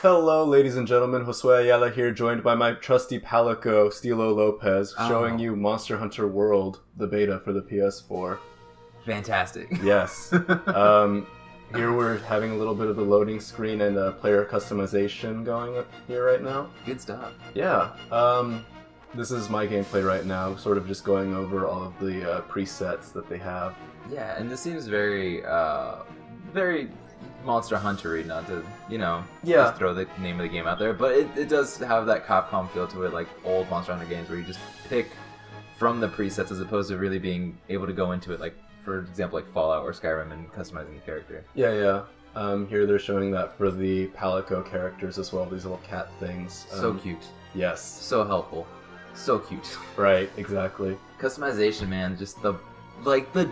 Hello, ladies and gentlemen. Josue Ayala here, joined by my trusty Palico, Steelo Lopez, showing you Monster Hunter World, the beta for the PS4. Fantastic. Yes. Here we're having a little bit of the loading screen and player customization going up here right now. Good stuff. Yeah. This is my gameplay right now, sort of just going over all of the presets that they have. Yeah, and this seems very, very Monster Hunter-y, not to, just throw the name of the game out there, but it does have that Capcom feel to it, like old Monster Hunter games where you just pick from the presets as opposed to really being able to go into it, like, for example, like Fallout or Skyrim and customizing the character. Yeah. Here they're showing that for the Palico characters as well, these little cat things. So cute. Yes. So helpful. So cute. Right, exactly. Customization, man, just the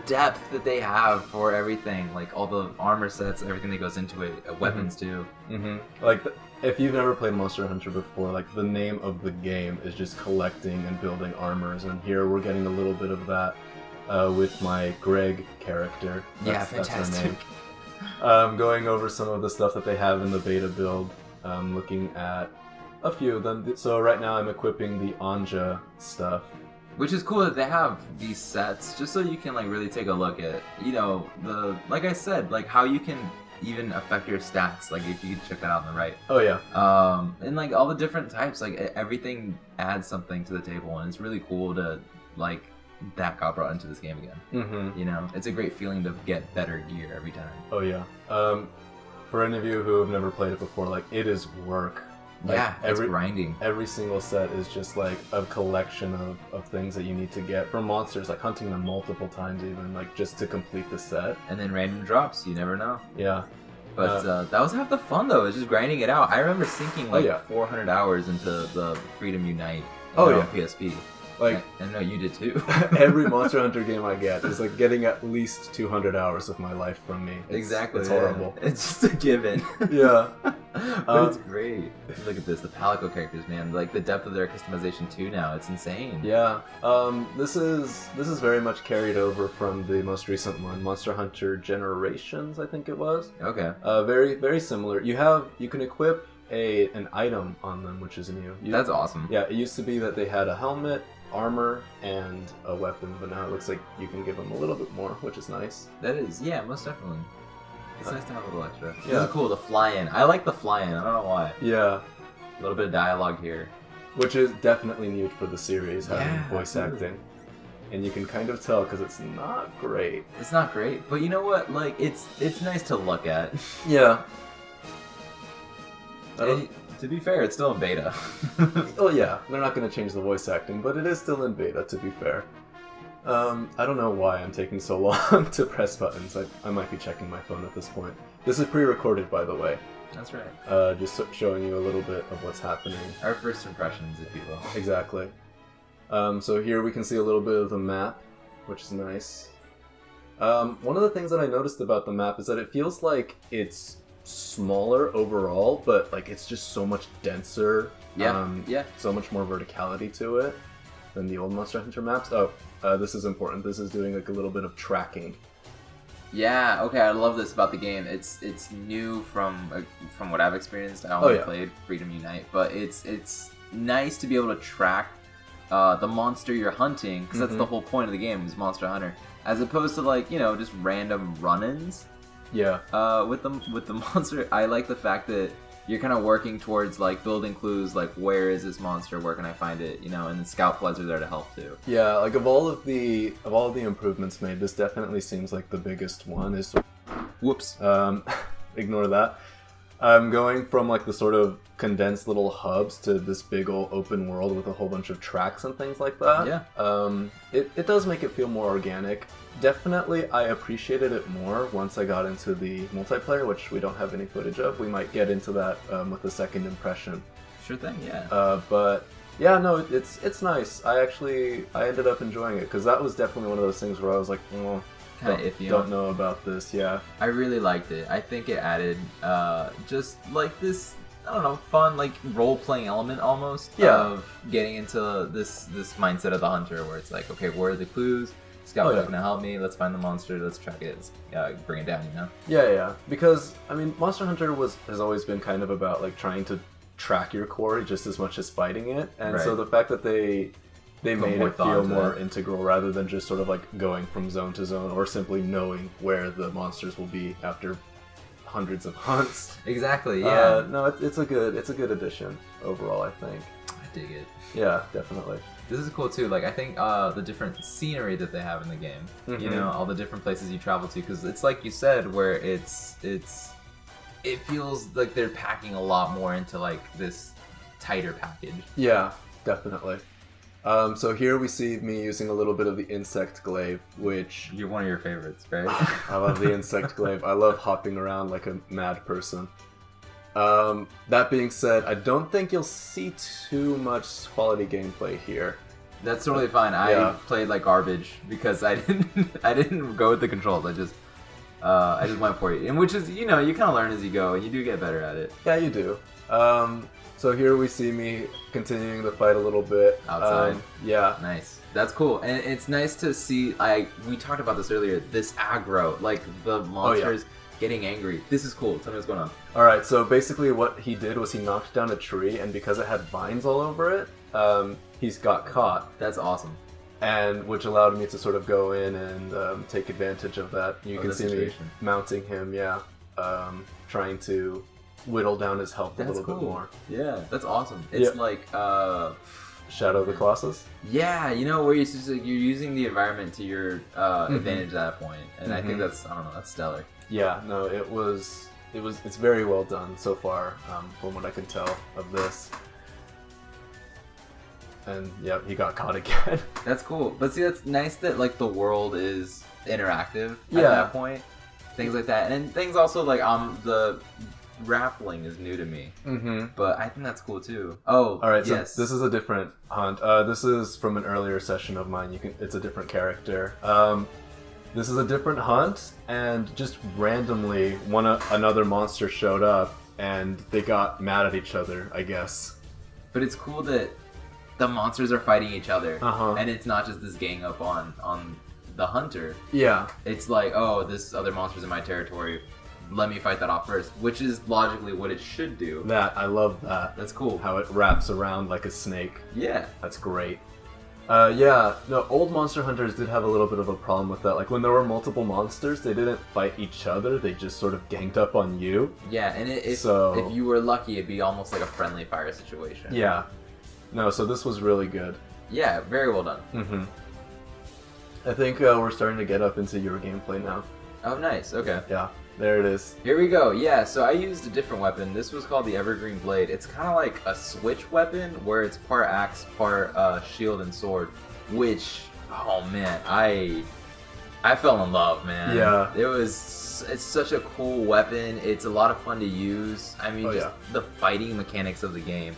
depth that they have for everything, like all the armor sets, everything that goes into it, weapons too. Like, if you've never played Monster Hunter before, like, the name of the game is just collecting and building armors, and here we're getting a little bit of that with my Greg character. That's fantastic. That's her name. Going over some of the stuff that they have in the beta build, looking at a few of them. So right now I'm equipping the Anja stuff. Which is cool that they have these sets, just so you can like really take a look at, like I said, like how you can even affect your stats, like if you can check that out on the right. Oh yeah. And like all the different types, like everything adds something to the table, and it's really cool to like that got brought into this game again. It's a great feeling to get better gear every time. Oh yeah. For any of you who have never played it before, like, it is work. Like, it's grinding. Every single set is just like a collection of things that you need to get from monsters, like hunting them multiple times even, like just to complete the set. And then random drops, you never know. Yeah. But that was half the fun though, is just grinding it out. I remember sinking like 400 hours into the Freedom Unite on PSP. Like, I know you did too. Every Monster Hunter game I get is like getting at least 200 hours of my life from me. Exactly. It's horrible. It's just a given. Yeah. But it's great. Look at this, the Palico characters, man. Like the depth of their customization too now. It's insane. Yeah. This is very much carried over from the most recent one, Monster Hunter Generations, I think it was. Okay. Very, very similar. You can equip an item on them, which is new. That's awesome. Yeah, it used to be that they had a helmet, armor, and a weapon, but now it looks like you can give them a little bit more, which is nice. That is, yeah, most definitely. It's nice to have a little extra. Yeah. This is cool, the fly-in. I like the fly-in, I don't know why. Yeah. A little bit of dialogue here. Which is definitely new for the series, having voice absolutely. acting. And you can kind of tell, because it's not great. It's not great, but you know what? Like, it's nice to look at. Yeah. And, to be fair, it's still in beta. Oh yeah, they're not going to change the voice acting, but it is still in beta, to be fair. I don't know why I'm taking so long to press buttons. I might be checking my phone at this point. This is pre-recorded, by the way. That's right. Just showing you a little bit of what's happening. Our first impressions, if you will. Exactly. So here we can see a little bit of the map, which is nice. One of the things that I noticed about the map is that it feels like it's smaller overall, but like it's just so much denser. Yeah. So much more verticality to it than the old Monster Hunter maps. This is important. This is doing like a little bit of tracking. Yeah. Okay. I love this about the game. It's new from what I've experienced. I only played Freedom Unite, but it's nice to be able to track the monster you're hunting, because that's the whole point of the game, is Monster Hunter, as opposed to like just random run-ins. Yeah. With the monster, I like the fact that you're kind of working towards like building clues, like where is this monster, where can I find it, and the scout floods are there to help too. Yeah, like of all of the improvements made, this definitely seems like the biggest one. Is whoops. Ignore that. I'm going from like the sort of condensed little hubs to this big old open world with a whole bunch of tracks and things like that. Yeah. It does make it feel more organic. Definitely, I appreciated it more once I got into the multiplayer, which we don't have any footage of. We might get into that with the second impression. Sure thing, yeah. But yeah, no, it's nice. I ended up enjoying it, because that was definitely one of those things where I was like, kind of iffy. Don't know about this. Yeah. I really liked it. I think it added just like this, I don't know, fun like role-playing element almost of getting into this mindset of the hunter, where it's like, okay, where are the clues? Scout's gonna help me. Let's find the monster. Let's track it. Let's bring it down. You know? Yeah. Because I mean, Monster Hunter has always been kind of about like trying to track your quarry just as much as fighting it, and so the fact that they made it feel more integral rather than just sort of like going from zone to zone or simply knowing where the monsters will be after hundreds of hunts. Exactly. Yeah. No, it's a good addition overall, I think. I dig it. Yeah, definitely. This is cool too. Like I think the different scenery that they have in the game. You know, all the different places you travel to, because it's like you said, where it feels like they're packing a lot more into like this tighter package. Yeah, definitely. So here we see me using a little bit of the insect glaive, which... You're one of your favorites, right? I love the insect glaive. I love hopping around like a mad person. That being said, I don't think you'll see too much quality gameplay here. That's totally fine. I played like garbage because I didn't go with the controls. I just went for it. And which is, you know, you kind of learn as you go, and you do get better at it. Yeah, you do. So here we see me continuing the fight a little bit. Outside. Yeah. Nice. That's cool. And it's nice to see, we talked about this earlier, this aggro, like the monsters getting angry. This is cool. Tell me what's going on. Alright, so basically what he did was he knocked down a tree, and because it had vines all over it, he's got caught. That's awesome. And which allowed me to sort of go in and take advantage of that. You can see me mounting him, trying to whittle down his health a little bit more. Yeah, that's awesome. It's like Shadow of the Colossus. Yeah, you know, where you're using the environment to your advantage at that point, and I think that's that's stellar. Yeah, no, it's very well done so far, from what I can tell of this. And yeah, he got caught again. That's cool. But see, that's nice that like the world is interactive at that point. Things like that, and things also like the rappling is new to me, but I think that's cool too. Oh, all right. Yes. So this is a different hunt. This is from an earlier session of mine. It's a different character. This is a different hunt, and just randomly, another monster showed up, and they got mad at each other, I guess. But it's cool that the monsters are fighting each other, and it's not just this gang up on the hunter. Yeah. It's like, oh, this other monster's in my territory. Let me fight that off first, which is logically what it should do. I love that. That's cool. How it wraps around like a snake. Yeah. That's great. No, old Monster Hunters did have a little bit of a problem with that. Like, when there were multiple monsters, they didn't fight each other, they just sort of ganged up on you. Yeah, and if you were lucky, it'd be almost like a friendly fire situation. Yeah. No, so this was really good. Yeah, very well done. I think we're starting to get up into your gameplay now. Oh, nice. Okay. Yeah, there it is. Here we go. Yeah, so I used a different weapon. This was called the Evergreen Blade. It's kind of like a switch weapon where it's part axe, part shield and sword, which, oh man, I fell in love, man. Yeah. It's such a cool weapon. It's a lot of fun to use. I mean, the fighting mechanics of the game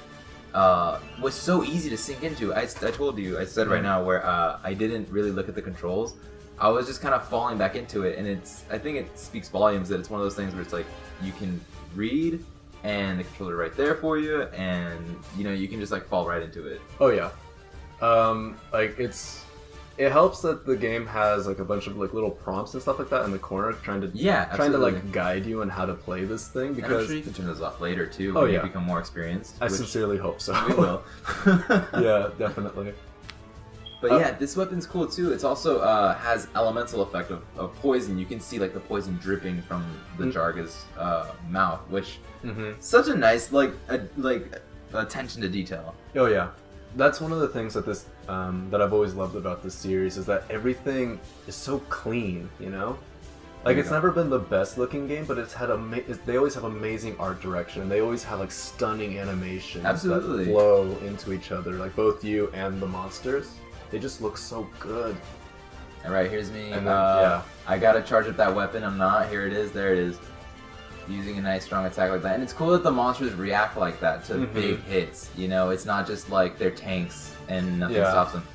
was so easy to sink into. I told you, I said right now, where I didn't really look at the controls. I was just kind of falling back into it, and I think it speaks volumes that it's one of those things where it's like you can read and the controller right there for you, and you know, you can just like fall right into it. Oh yeah. It helps that the game has like a bunch of like little prompts and stuff like that in the corner trying to like guide you on how to play this thing, because and I'm sure you can turn those off later too when you become more experienced. I sincerely hope so. We will. Yeah, definitely. But yeah, this weapon's cool too. It's also has elemental effect of poison. You can see like the poison dripping from the Jarga's mouth, which such a nice like attention to detail. Oh yeah, that's one of the things that this that I've always loved about this series is that everything is so clean. You know, like it's never been the best looking game, but it's had they always have amazing art direction. They always have like stunning animations that flow into each other. Like both you and the monsters. They just look so good. Alright, here's me. And then, I gotta charge up that weapon. I'm not. Here it is. There it is. Using a nice strong attack like that. And it's cool that the monsters react like that to big hits. You know, it's not just like they're tanks and nothing stops them.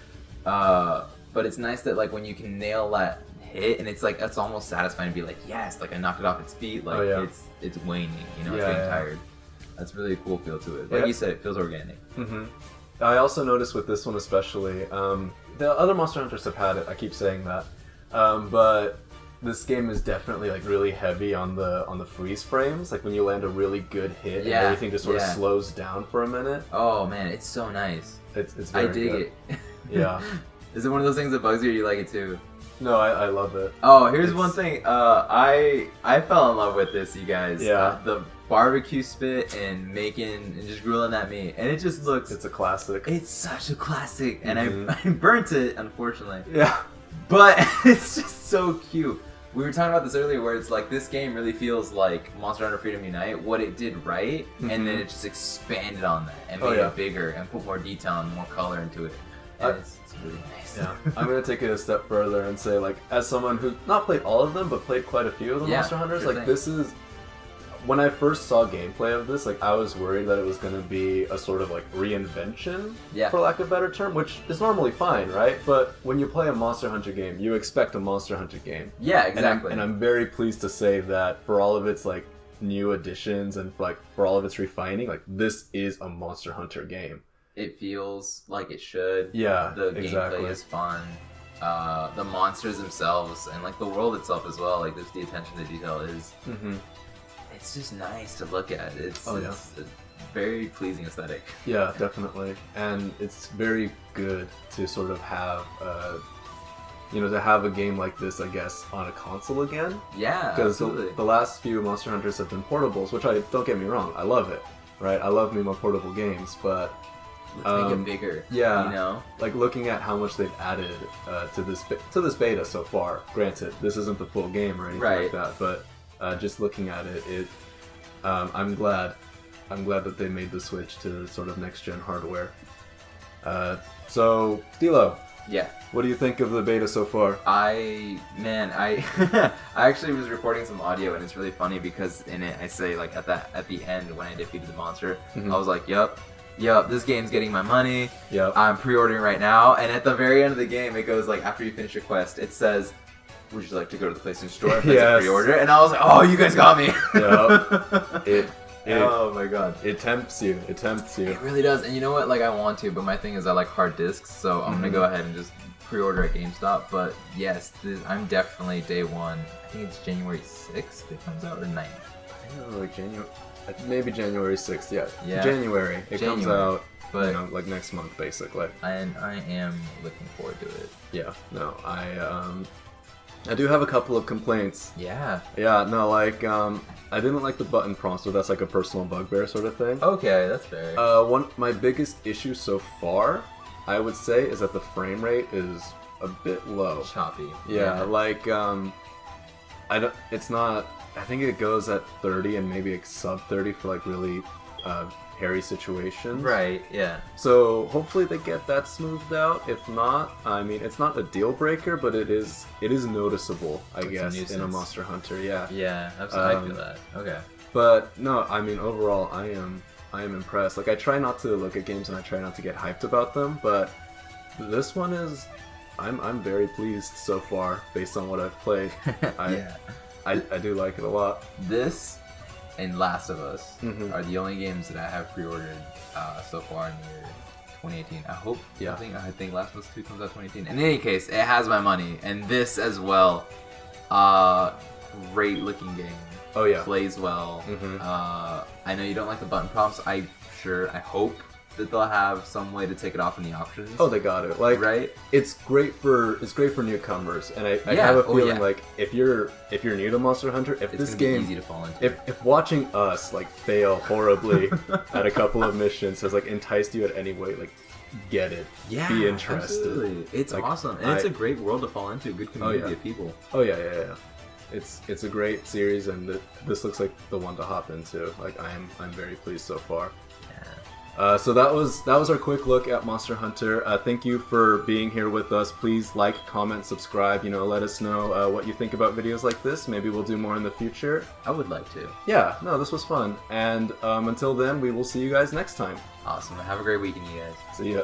But it's nice that like when you can nail that hit, and it's like it's almost satisfying to be like, yes, like I knocked it off its feet. Like it's waning. You know, it's getting tired. That's really a cool feel to it. Like you said, it feels organic. I also noticed with this one especially, the other Monster Hunters have had it. I keep saying that, but this game is definitely like really heavy on the freeze frames. Like when you land a really good hit, and everything just sort of slows down for a minute. Oh man, it's so nice. It's very I dig good. it. Yeah. Is it one of those things that bugs you, or you like it too? No, I love it. Oh, here's one thing. I fell in love with this, you guys. Yeah. The barbecue spit and just grilling that meat, and it just looks. It's a classic. It's such a classic, and I burnt it, unfortunately. Yeah. But it's just so cute. We were talking about this earlier, where it's like this game really feels like Monster Hunter Freedom Unite, what it did right, and then it just expanded on that and made it bigger and put more detail and more color into it. And it's really nice. Yeah, I'm gonna take it a step further and say, like, as someone who not played all of them, but played quite a few of the Monster Hunters, like this is. When I first saw gameplay of this, like I was worried that it was going to be a sort of like reinvention, for lack of a better term, which is normally fine, right? But when you play a Monster Hunter game, you expect a Monster Hunter game. Yeah, exactly. And I'm very pleased to say that for all of its like new additions and like for all of its refining, like this is a Monster Hunter game. It feels like it should. Yeah, the gameplay is fun. The monsters themselves and like the world itself as well. Like just the attention to detail is. It's just nice to look at. It's a very pleasing aesthetic. Yeah, definitely. And it's very good to sort of have, to have a game like this, I guess, on a console again. Yeah, because the last few Monster Hunters have been portables, which don't get me wrong, I love it, right? I love me more portable games, but let's make it bigger. Yeah, you know, like looking at how much they've added to this beta so far. Granted, this isn't the full game or anything like that, but. Just looking at it, I'm glad that they made the switch to sort of next-gen hardware. So, Steelo. Yeah. What do you think of the beta so far? I I actually was recording some audio, and it's really funny because in it I say like at the end when I defeated the monster, I was like, "Yep, this game's getting my money. Yep. I'm pre-ordering right now." And at the very end of the game, it goes like after you finish your quest, it says, "Would you like to go to the PlayStation Store and place a pre-order?" And I was like, "Oh, you guys got me!" Yep. Oh my god. It tempts you. It tempts you. It really does. And you know what? Like I want to, but my thing is I like hard discs, so I'm gonna go ahead and just pre-order at GameStop. But yes, I'm definitely day one. I think it's January 6th it comes out, or 9th. I think like January, maybe January 6th. Yeah. January. It January. comes out. But like next month, basically. And I am looking forward to it. Yeah. No, I do have a couple of complaints. Yeah. Yeah, no, like, I didn't like the button prompts, so that's like a personal bugbear sort of thing. Okay, that's fair. My biggest issue so far, I would say, is that the frame rate is a bit low. Choppy. Yeah, like, it's not, I think it goes at 30 and maybe sub 30 for like really, hairy situations. Right, yeah. So hopefully they get that smoothed out. If not, I mean, it's not a deal breaker, but it is noticeable, I guess, in a Monster Hunter. Yeah. Yeah, absolutely. I feel that. Okay. But no, I mean, overall, I am impressed. Like, I try not to look at games and I try not to get hyped about them, but this one is, I'm very pleased so far based on what I've played. I do like it a lot. This and Last of Us are the only games that I have pre-ordered so far in the year 2018. I hope. Yeah. I think Last of Us 2 comes out 2018. In any case, it has my money, and this as well. Great looking game. Oh yeah. Plays well. I know you don't like the button prompts. I hope that they'll have some way to take it off in the options. Oh, they got it. Like, right? It's great for newcomers, and I have a feeling like if you're new to Monster Hunter, if it's this game be easy to fall into. If watching us like fail horribly at a couple of missions has like enticed you at any way, like get it, be interested. Absolutely. It's like, awesome, and it's a great world to fall into. A good community of people. Oh yeah. It's a great series, and this looks like the one to hop into. Like I'm very pleased so far. So that was our quick look at Monster Hunter. Thank you for being here with us. Please like, comment, subscribe. Let us know what you think about videos like this. Maybe we'll do more in the future. I would like to. Yeah, no, this was fun. And until then, we will see you guys next time. Awesome. Have a great weekend, you guys. See ya.